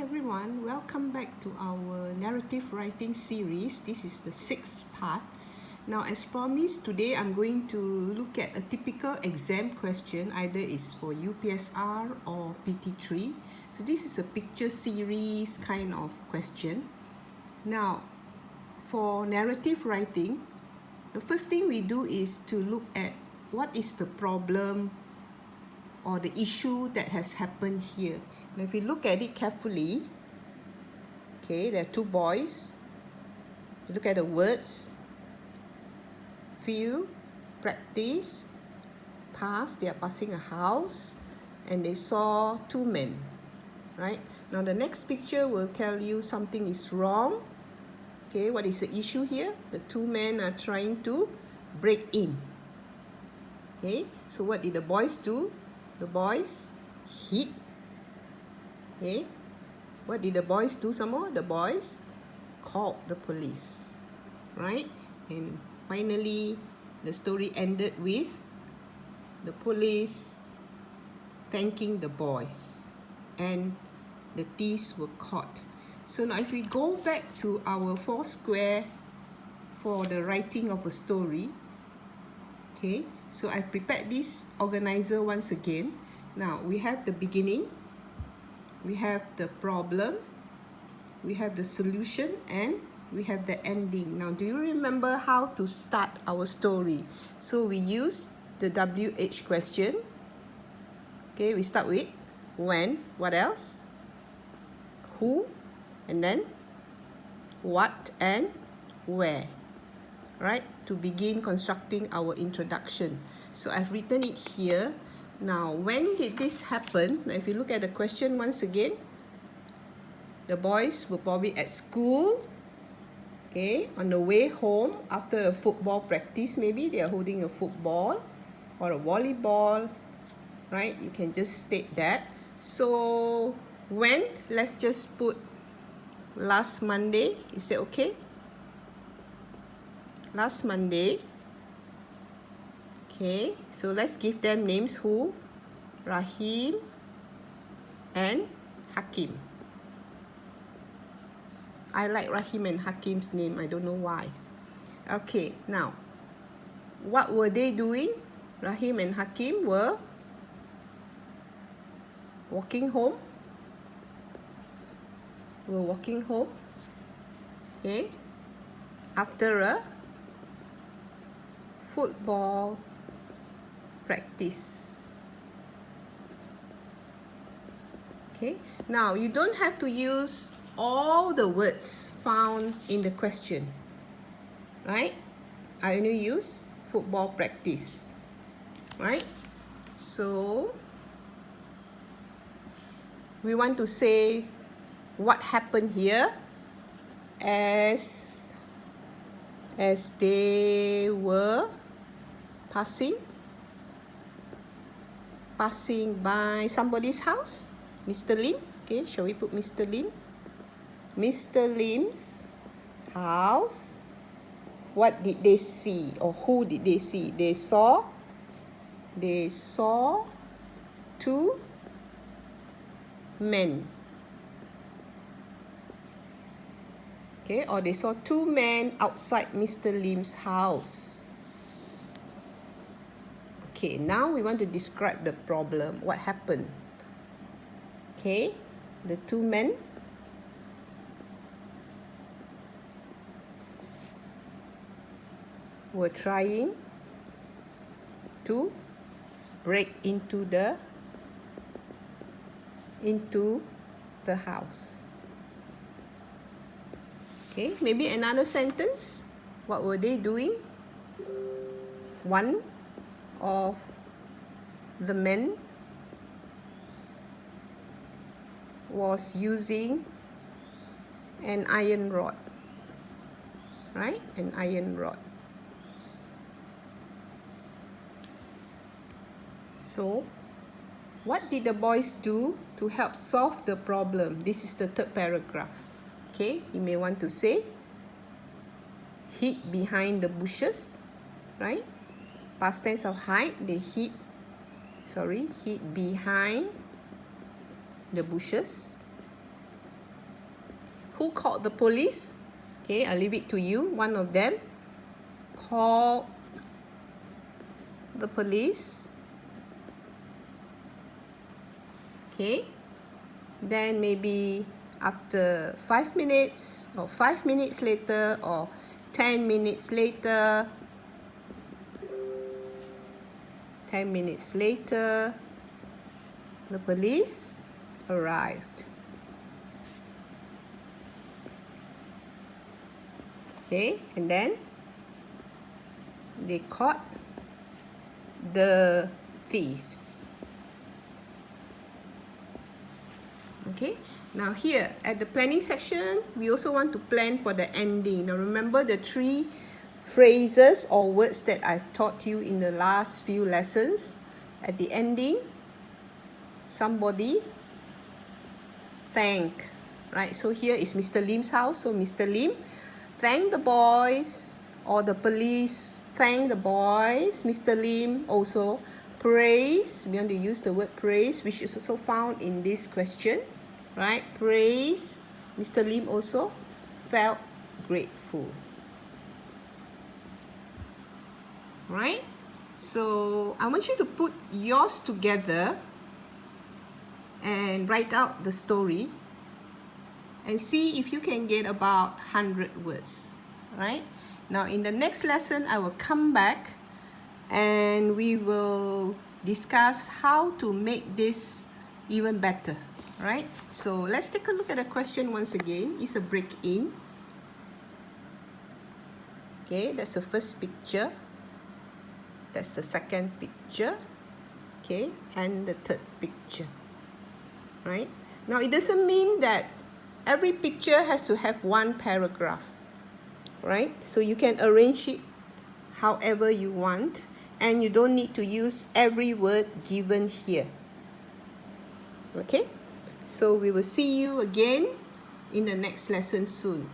everyone, welcome back to our narrative writing series. This is the 6th part. Now, as promised, today I'm going to look at a typical exam question, either it's for UPSR or PT3. So this is a picture series kind of question. Now, for narrative writing, the first thing we do is to look at what is the problem or the issue that has happened here. Now, if we look at it carefully, okay, there are two boys. You look at the words, field, practice, pass, they are passing a house, and they saw two men, right? Now, the next picture will tell you something is wrong. Okay, what is the issue here? The two men are trying to break in. Okay, so what did the boys do? The boys hid. Okay, what did the boys do some more? The boys called the police, right? And finally, the story ended with the police thanking the boys and the thieves were caught. So now if we go back to our 4 square for the writing of a story, okay, so I prepared this organizer once again. Now we have the beginning, we have the problem, we have the solution, and we have the ending. Now, do you remember how to start our story? So we use the WH question. Okay, we start with when, what else, who, and then what and where, right? To begin constructing our introduction. So I've written it here. Now, when did this happen? Now, if you look at the question once again, the boys were probably at school, okay, on the way home after a football practice. Maybe they are holding a football or a volleyball, right? You can just state that. So, when? Let's just put last Monday. Is that okay? Last Monday. Okay, so let's give them names. Who? Rahim and Hakim. I like Rahim and Hakim's name. I don't know why. Okay, now, what were they doing? Rahim and Hakim were walking home. Okay, after a football practice. Okay, now you don't have to use all the words found in the question, right? I only use football practice, right? So we want to say what happened here as they were passing by somebody's house. Mr. Lim. Okay, shall we put Mr. Lim? Mr. Lim's house. What did they see, or who did they see? They saw two men. Okay, or they saw two men outside Mr. Lim's house. Okay, now we want to describe the problem. What happened? Okay, the two men were trying to break into the house. Okay, maybe another sentence. What were they doing? One of the men was using an iron rod, right? An iron rod. So, what did the boys do to help solve the problem? This is the third paragraph. Okay, you may want to say, hid behind the bushes, right? Past tense of hide, they hid behind the bushes. Who called the police? Okay, I'll leave it to you. One of them called the police. Okay, then maybe after 5 minutes or 5 minutes later or 10 minutes later, 10 minutes later, the police arrived. Okay, and then they caught the thieves. Okay, now here at the planning section, we also want to plan for the ending. Now remember the 3 phrases or words that I've taught you in the last few lessons. At the ending, somebody thank, right? So here is Mr. Lim's house. So Mr. Lim thank the boys, or the police thank the boys. Mr. Lim also praise. We want to use the word praise, which is also found in this question, right? Praise. Mr. Lim also felt grateful. Right? So I want you to put yours together and write out the story and see if you can get about 100 words. Right? Now in the next lesson, I will come back and we will discuss how to make this even better. Right? So let's take a look at the question once again. It's a break-in. Okay, that's the first picture. That's the second picture. Okay, and the third picture. Right? Now it doesn't mean that every picture has to have one paragraph. Right? So you can arrange it however you want, and you don't need to use every word given here. Okay? So we will see you again in the next lesson soon.